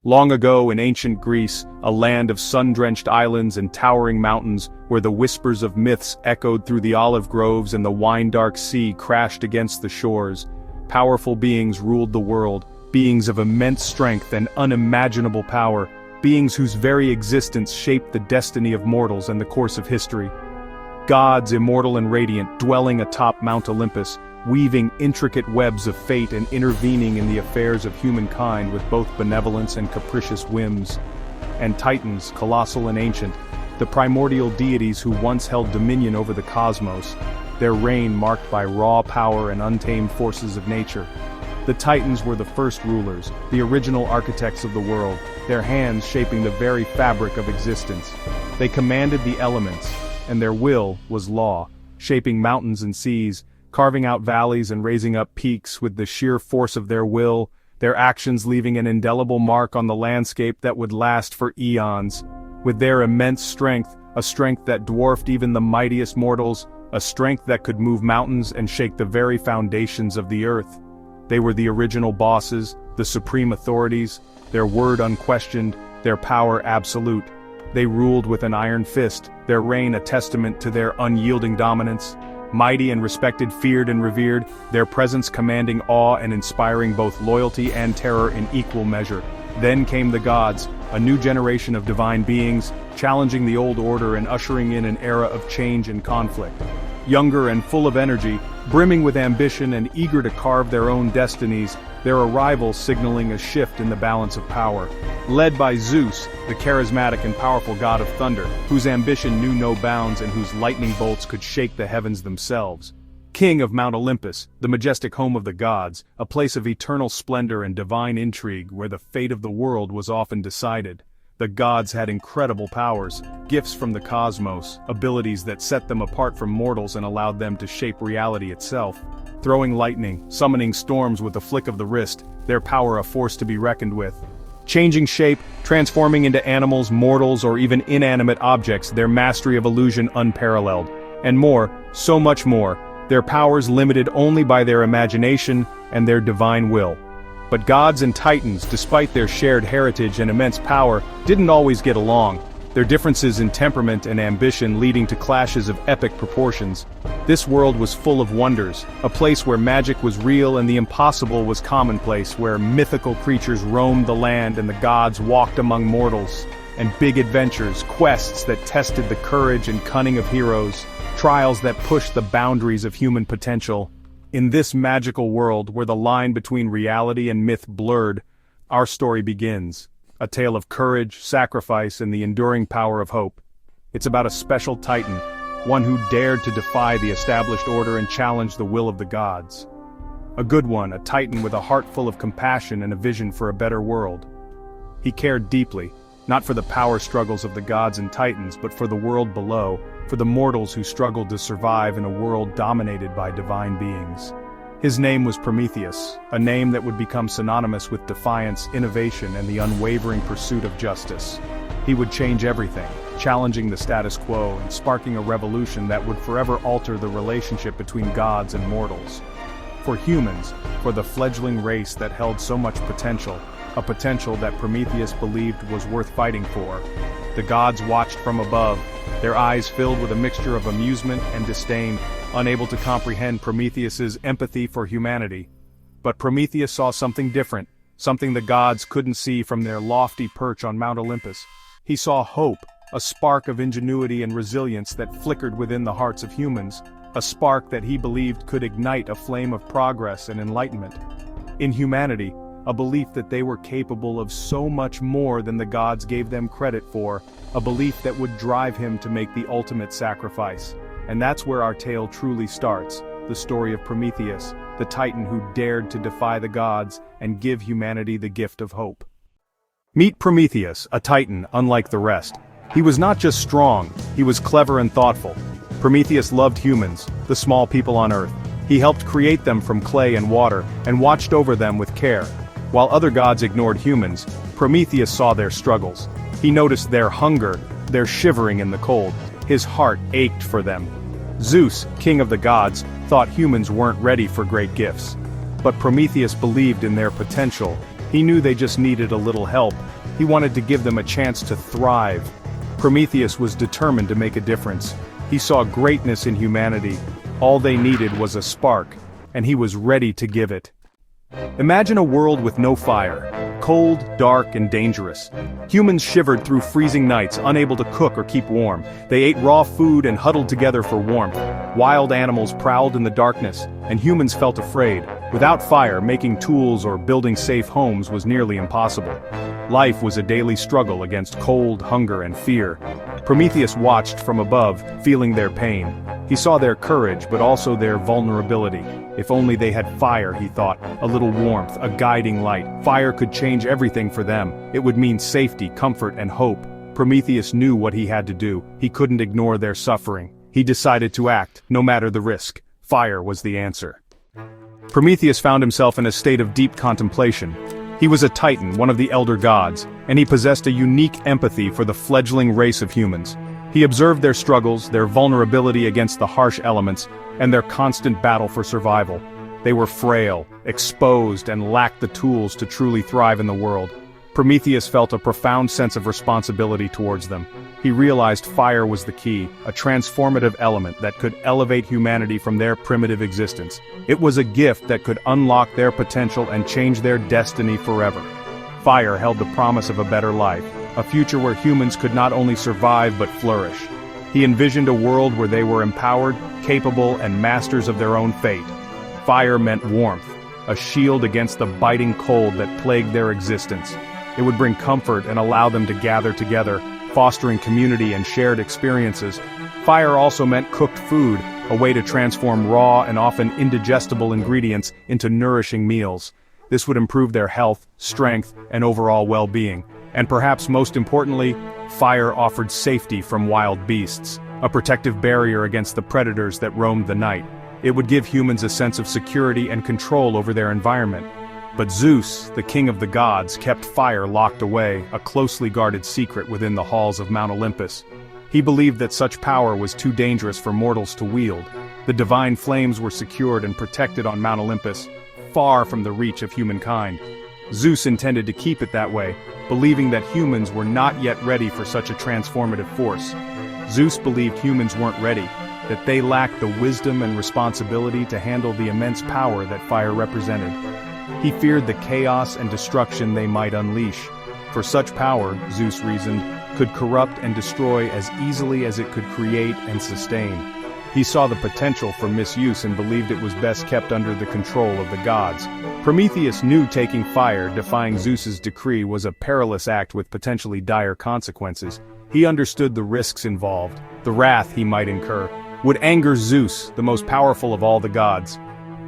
Long ago in ancient Greece, a land of sun-drenched islands and towering mountains, where the whispers of myths echoed through the olive groves and the wine-dark sea crashed against the shores, powerful beings ruled the world, beings of immense strength and unimaginable power, beings whose very existence shaped the destiny of mortals and the course of history. Gods immortal and radiant, dwelling atop Mount Olympus, weaving intricate webs of fate and intervening in the affairs of humankind with both benevolence and capricious whims. And Titans, colossal and ancient, the primordial deities who once held dominion over the cosmos, their reign marked by raw power and untamed forces of nature. The Titans were the first rulers, the original architects of the world, their hands shaping the very fabric of existence. They commanded the elements, and their will was law, shaping mountains and seas, carving out valleys and raising up peaks with the sheer force of their will, their actions leaving an indelible mark on the landscape that would last for eons. With their immense strength, a strength that dwarfed even the mightiest mortals, a strength that could move mountains and shake the very foundations of the earth. They were the original bosses, the supreme authorities, their word unquestioned, their power absolute. They ruled with an iron fist, their reign a testament to their unyielding dominance. Mighty and respected, feared and revered, their presence commanding awe and inspiring both loyalty and terror in equal measure. Then came the gods, a new generation of divine beings, challenging the old order and ushering in an era of change and conflict. Younger and full of energy, brimming with ambition and eager to carve their own destinies, their arrival signaling a shift in the balance of power. Led by Zeus, the charismatic and powerful god of thunder, whose ambition knew no bounds and whose lightning bolts could shake the heavens themselves. King of Mount Olympus, the majestic home of the gods, a place of eternal splendor and divine intrigue where the fate of the world was often decided. The gods had incredible powers, gifts from the cosmos, abilities that set them apart from mortals and allowed them to shape reality itself. Throwing lightning, summoning storms with a flick of the wrist, their power a force to be reckoned with. Changing shape, transforming into animals, mortals, or even inanimate objects, their mastery of illusion unparalleled. And more, so much more, their powers limited only by their imagination and their divine will. But gods and titans, despite their shared heritage and immense power, didn't always get along, their differences in temperament and ambition leading to clashes of epic proportions. This world was full of wonders, a place where magic was real and the impossible was commonplace, where mythical creatures roamed the land and the gods walked among mortals, and big adventures, quests that tested the courage and cunning of heroes, trials that pushed the boundaries of human potential. In this magical world where the line between reality and myth blurred, our story begins. A tale of courage, sacrifice, and the enduring power of hope. It's about a special titan, one who dared to defy the established order and challenge the will of the gods. A good one, a titan with a heart full of compassion and a vision for a better world. He cared deeply, not for the power struggles of the gods and titans, but for the world below, for the mortals who struggled to survive in a world dominated by divine beings. His name was Prometheus, a name that would become synonymous with defiance, innovation, and the unwavering pursuit of justice. He would change everything, challenging the status quo and sparking a revolution that would forever alter the relationship between gods and mortals. For humans, for the fledgling race that held so much potential, a potential that Prometheus believed was worth fighting for. The gods watched from above, their eyes filled with a mixture of amusement and disdain, unable to comprehend Prometheus's empathy for humanity. But Prometheus saw something different, something the gods couldn't see from their lofty perch on Mount Olympus. He saw hope, a spark of ingenuity and resilience that flickered within the hearts of humans, a spark that he believed could ignite a flame of progress and enlightenment. In humanity, a belief that they were capable of so much more than the gods gave them credit for, a belief that would drive him to make the ultimate sacrifice. And that's where our tale truly starts, the story of Prometheus, the titan who dared to defy the gods and give humanity the gift of hope. Meet Prometheus, a titan unlike the rest. He was not just strong, he was clever and thoughtful. Prometheus loved humans, the small people on Earth. He helped create them from clay and water, and watched over them with care. While other gods ignored humans, Prometheus saw their struggles. He noticed their hunger, their shivering in the cold. His heart ached for them. Zeus, king of the gods, thought humans weren't ready for great gifts. But Prometheus believed in their potential. He knew they just needed a little help. He wanted to give them a chance to thrive. Prometheus was determined to make a difference. He saw greatness in humanity. All they needed was a spark, and he was ready to give it. Imagine a world with no fire. Cold, dark, and dangerous. Humans shivered through freezing nights, unable to cook or keep warm. They ate raw food and huddled together for warmth. Wild animals prowled in the darkness, and humans felt afraid. Without fire, making tools or building safe homes was nearly impossible. Life was a daily struggle against cold, hunger, and fear. Prometheus watched from above, feeling their pain. He saw their courage, but also their vulnerability. If only they had fire, he thought, a little warmth, a guiding light. Fire could change everything for them. It would mean safety, comfort, and hope. Prometheus knew what he had to do. He couldn't ignore their suffering. He decided to act, no matter the risk. Fire was the answer. Prometheus found himself in a state of deep contemplation. He was a titan, one of the elder gods, and he possessed a unique empathy for the fledgling race of humans. He observed their struggles, their vulnerability against the harsh elements, and their constant battle for survival. They were frail, exposed, and lacked the tools to truly thrive in the world. Prometheus felt a profound sense of responsibility towards them. He realized fire was the key, a transformative element that could elevate humanity from their primitive existence. It was a gift that could unlock their potential and change their destiny forever. Fire held the promise of a better life, a future where humans could not only survive but flourish. He envisioned a world where they were empowered, capable, and masters of their own fate. Fire meant warmth, a shield against the biting cold that plagued their existence. It would bring comfort and allow them to gather together, fostering community and shared experiences. Fire also meant cooked food, a way to transform raw and often indigestible ingredients into nourishing meals. This would improve their health, strength, and overall well-being. And perhaps most importantly, fire offered safety from wild beasts, a protective barrier against the predators that roamed the night. It would give humans a sense of security and control over their environment. But Zeus, the king of the gods, kept fire locked away, a closely guarded secret within the halls of Mount Olympus. He believed that such power was too dangerous for mortals to wield. The divine flames were secured and protected on Mount Olympus, far from the reach of humankind. Zeus intended to keep it that way, believing that humans were not yet ready for such a transformative force. Zeus believed humans weren't ready, that they lacked the wisdom and responsibility to handle the immense power that fire represented. He feared the chaos and destruction they might unleash. For such power, Zeus reasoned, could corrupt and destroy as easily as it could create and sustain. He saw the potential for misuse and believed it was best kept under the control of the gods. Prometheus knew taking fire, defying Zeus's decree, was a perilous act with potentially dire consequences. He understood the risks involved. The wrath he might incur would anger Zeus, the most powerful of all the gods.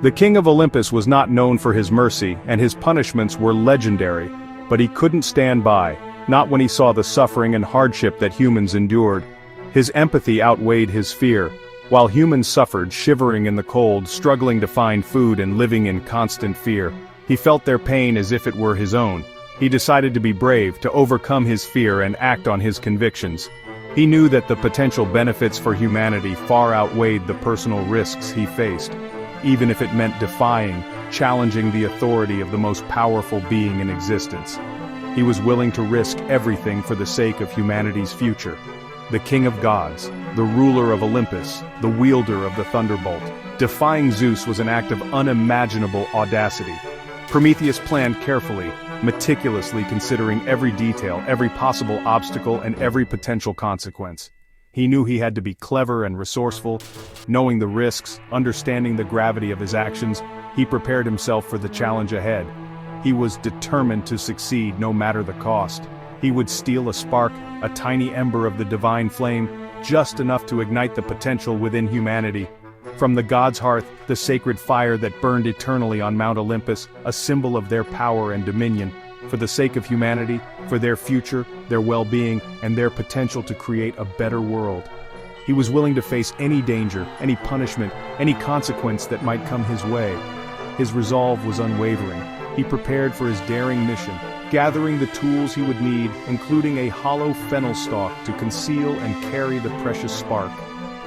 The king of Olympus was not known for his mercy, and his punishments were legendary, but he couldn't stand by, not when he saw the suffering and hardship that humans endured. His empathy outweighed his fear. While humans suffered, shivering in the cold, struggling to find food and living in constant fear, he felt their pain as if it were his own. He decided to be brave, to overcome his fear and act on his convictions. He knew that the potential benefits for humanity far outweighed the personal risks he faced, even if it meant defying, challenging the authority of the most powerful being in existence. He was willing to risk everything for the sake of humanity's future. The king of gods, the ruler of Olympus, the wielder of the thunderbolt. Defying Zeus was an act of unimaginable audacity. Prometheus planned carefully, meticulously considering every detail, every possible obstacle, and every potential consequence. He knew he had to be clever and resourceful. Knowing the risks, understanding the gravity of his actions, he prepared himself for the challenge ahead. He was determined to succeed no matter the cost. He would steal a spark, a tiny ember of the divine flame, just enough to ignite the potential within humanity. From the god's hearth, the sacred fire that burned eternally on Mount Olympus, a symbol of their power and dominion. For the sake of humanity, for their future, their well-being, and their potential to create a better world. He was willing to face any danger, any punishment, any consequence that might come his way. His resolve was unwavering. He prepared for his daring mission, gathering the tools he would need, including a hollow fennel stalk to conceal and carry the precious spark.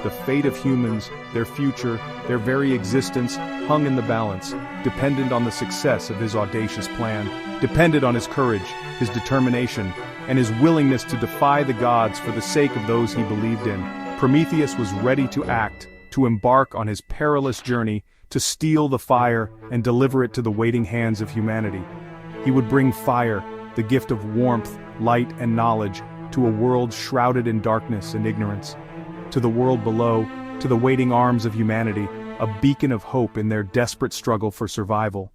The fate of humans, their future, their very existence hung in the balance, dependent on the success of his audacious plan. depended on his courage, his determination, and his willingness to defy the gods for the sake of those he believed in. Prometheus was ready to act, to embark on his perilous journey, to steal the fire and deliver it to the waiting hands of humanity. He would bring fire, the gift of warmth, light, and knowledge, to a world shrouded in darkness and ignorance. To the world below, to the waiting arms of humanity, a beacon of hope in their desperate struggle for survival.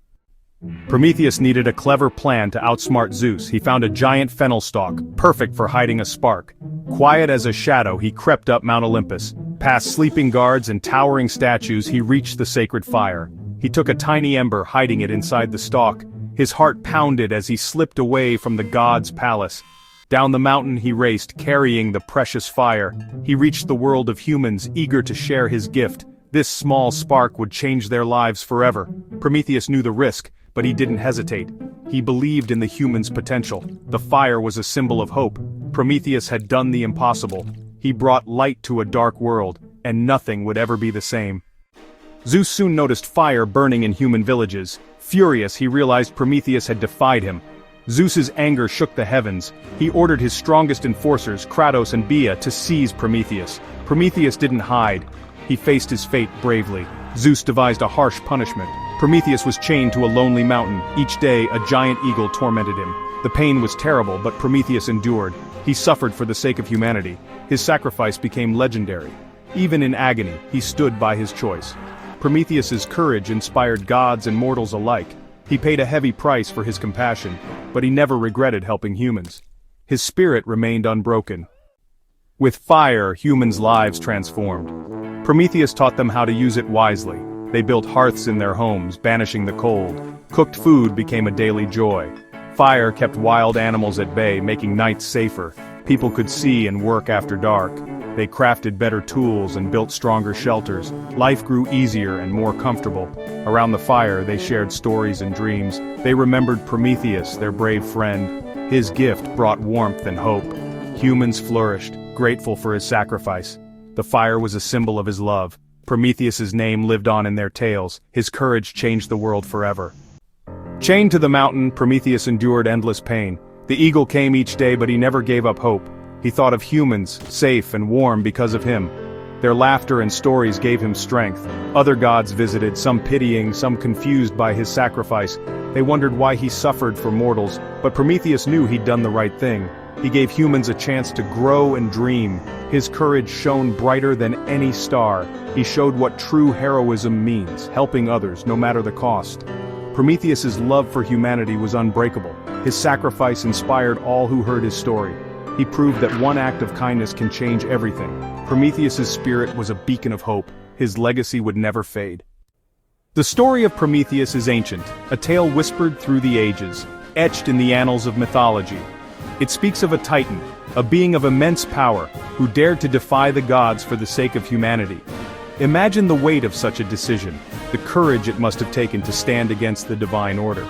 Prometheus needed a clever plan to outsmart Zeus. He found a giant fennel stalk, perfect for hiding a spark. Quiet as a shadow, he crept up Mount Olympus. Past sleeping guards and towering statues, he reached the sacred fire. He took a tiny ember, hiding it inside the stalk. His heart pounded as he slipped away from the god's palace. Down the mountain he raced, carrying the precious fire. He reached the world of humans, eager to share his gift. This small spark would change their lives forever. Prometheus knew the risk, but he didn't hesitate. He believed in the humans' potential. The fire was a symbol of hope. Prometheus had done the impossible. He brought light to a dark world, and nothing would ever be the same. Zeus soon noticed fire burning in human villages. Furious, he realized Prometheus had defied him. Zeus's anger shook the heavens. He ordered his strongest enforcers, Kratos and Bia, to seize Prometheus. Prometheus didn't hide. He faced his fate bravely. Zeus devised a harsh punishment. Prometheus was chained to a lonely mountain. Each day, a giant eagle tormented him. The pain was terrible, but Prometheus endured. He suffered for the sake of humanity. His sacrifice became legendary. Even in agony, he stood by his choice. Prometheus's courage inspired gods and mortals alike. He paid a heavy price for his compassion, but he never regretted helping humans. His spirit remained unbroken. With fire, humans' lives transformed. Prometheus taught them how to use it wisely. They built hearths in their homes, banishing the cold. Cooked food became a daily joy. Fire kept wild animals at bay, making nights safer. People could see and work after dark. They crafted better tools and built stronger shelters. Life grew easier and more comfortable. Around the fire, they shared stories and dreams. They remembered Prometheus, their brave friend. His gift brought warmth and hope. Humans flourished, grateful for his sacrifice. The fire was a symbol of his love. Prometheus's name lived on in their tales. His courage changed the world forever. Chained to the mountain, Prometheus endured endless pain. The eagle came each day, but he never gave up hope. He thought of humans, safe and warm because of him. Their laughter and stories gave him strength. Other gods visited, some pitying, some confused by his sacrifice. They wondered why he suffered for mortals, but Prometheus knew he'd done the right thing. He gave humans a chance to grow and dream. His courage shone brighter than any star. He showed what true heroism means, helping others no matter the cost. Prometheus's love for humanity was unbreakable. His sacrifice inspired all who heard his story. He proved that one act of kindness can change everything. Prometheus's spirit was a beacon of hope. His legacy would never fade. The story of Prometheus is ancient, a tale whispered through the ages, etched in the annals of mythology. It speaks of a titan, a being of immense power, who dared to defy the gods for the sake of humanity. Imagine the weight of such a decision, the courage it must have taken to stand against the divine order.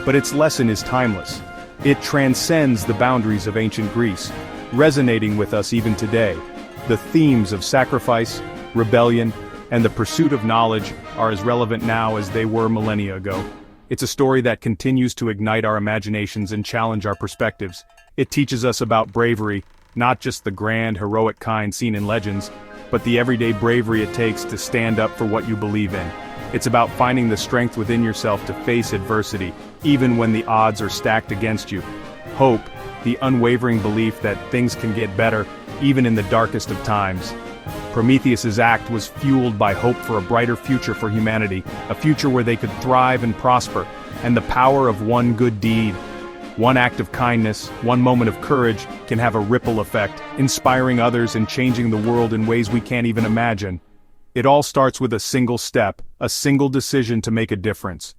But its lesson is timeless. It transcends the boundaries of ancient Greece, resonating with us even today. The themes of sacrifice, rebellion, and the pursuit of knowledge are as relevant now as they were millennia ago. It's a story that continues to ignite our imaginations and challenge our perspectives. It teaches us about bravery, not just the grand, heroic kind seen in legends, but the everyday bravery it takes to stand up for what you believe in. It's about finding the strength within yourself to face adversity, even when the odds are stacked against you. Hope, the unwavering belief that things can get better, even in the darkest of times. Prometheus's act was fueled by hope for a brighter future for humanity, a future where they could thrive and prosper, and the power of one good deed. One act of kindness, one moment of courage, can have a ripple effect, inspiring others and changing the world in ways we can't even imagine. It all starts with a single step, a single decision to make a difference.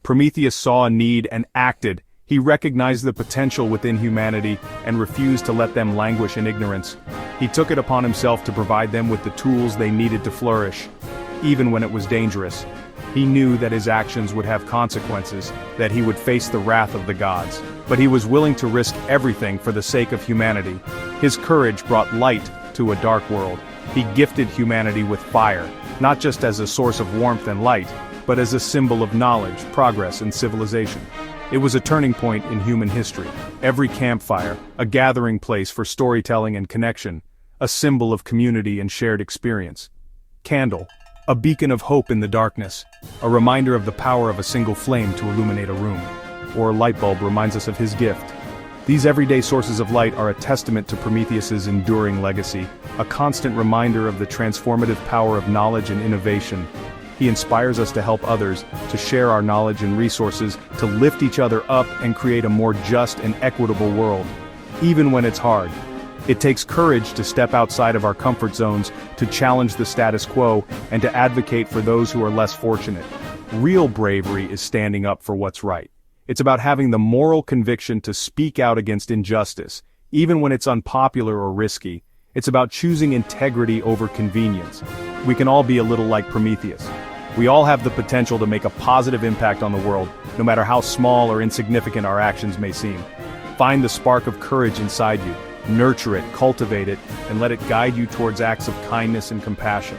Prometheus saw a need and acted. He recognized the potential within humanity and refused to let them languish in ignorance. He took it upon himself to provide them with the tools they needed to flourish, even when it was dangerous. He knew that his actions would have consequences, that he would face the wrath of the gods. But he was willing to risk everything for the sake of humanity. His courage brought light to a dark world. He gifted humanity with fire, not just as a source of warmth and light, but as a symbol of knowledge, progress, and civilization. It was a turning point in human history. Every campfire, a gathering place for storytelling and connection, a symbol of community and shared experience. Candle, a beacon of hope in the darkness, a reminder of the power of a single flame to illuminate a room. Or light bulb reminds us of his gift. These everyday sources of light are a testament to Prometheus's enduring legacy, a constant reminder of the transformative power of knowledge and innovation. He inspires us to help others, to share our knowledge and resources, to lift each other up and create a more just and equitable world. Even when it's hard. It takes courage to step outside of our comfort zones, to challenge the status quo, and to advocate for those who are less fortunate. Real bravery is standing up for what's right. It's about having the moral conviction to speak out against injustice, even when it's unpopular or risky. It's about choosing integrity over convenience. We can all be a little like Prometheus. We all have the potential to make a positive impact on the world, no matter how small or insignificant our actions may seem. Find the spark of courage inside you. Nurture it, cultivate it, and let it guide you towards acts of kindness and compassion.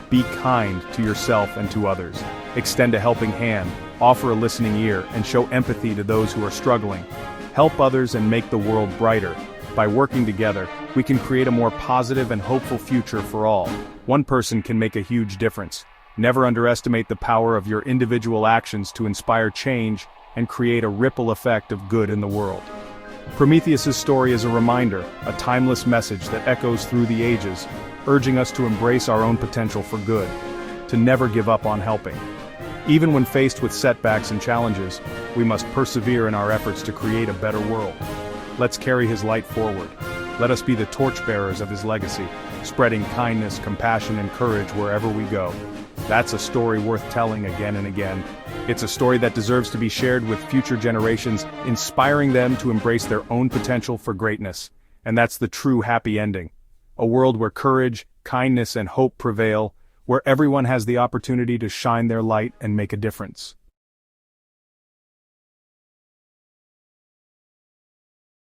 Be kind to yourself and to others. Extend a helping hand, offer a listening ear, and show empathy to those who are struggling. Help others and make the world brighter. By working together, we can create a more positive and hopeful future for all. One person can make a huge difference. Never underestimate the power of your individual actions to inspire change and create a ripple effect of good in the world. Prometheus's story is a reminder, a timeless message that echoes through the ages, urging us to embrace our own potential for good, to never give up on helping. Even when faced with setbacks and challenges, we must persevere in our efforts to create a better world. Let's carry his light forward. Let us be the torchbearers of his legacy, spreading kindness, compassion, and courage wherever we go. That's a story worth telling again and again. It's a story that deserves to be shared with future generations, inspiring them to embrace their own potential for greatness. And that's the true happy ending. A world where courage, kindness, and hope prevail, where everyone has the opportunity to shine their light and make a difference.